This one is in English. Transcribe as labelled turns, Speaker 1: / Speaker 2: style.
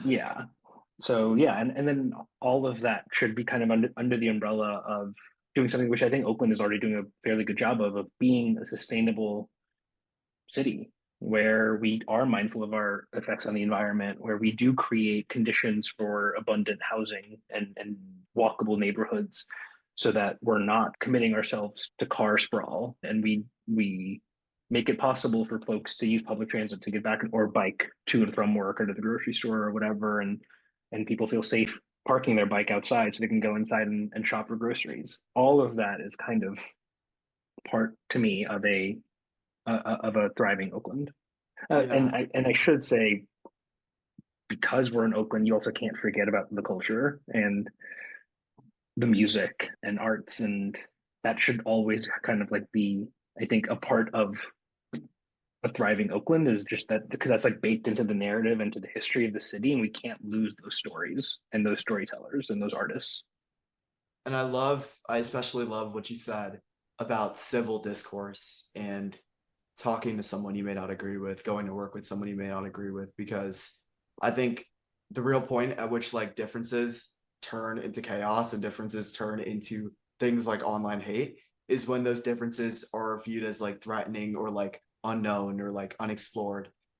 Speaker 1: Yeah. So yeah, and then all of that should be kind of under the umbrella of doing something which I think Oakland is already doing a fairly good job of being a sustainable city where we are mindful of our effects on the environment, where we do create conditions for abundant housing and walkable neighborhoods so that we're not committing ourselves to car sprawl and we make it possible for folks to use public transit to get back or bike to and from work or to the grocery store or whatever and people feel safe parking their bike outside so they can go inside and shop for groceries. All of that is kind of part to me of a thriving Oakland.
Speaker 2: Yeah.
Speaker 1: And I should say, because we're in Oakland, you also can't forget about the culture and the music and arts, and that should always kind of like be, I think, a part of a thriving Oakland is just that because that's like baked into the narrative and to the history of the city, and we can't lose those stories and those storytellers and those artists.
Speaker 2: And I especially love what you said about civil discourse and talking to someone you may not agree with, going to work with someone you may not agree with, because I think the real point at which like differences turn into chaos and differences turn into things like online hate is when those differences are viewed as like threatening or like unknown or like unexplored.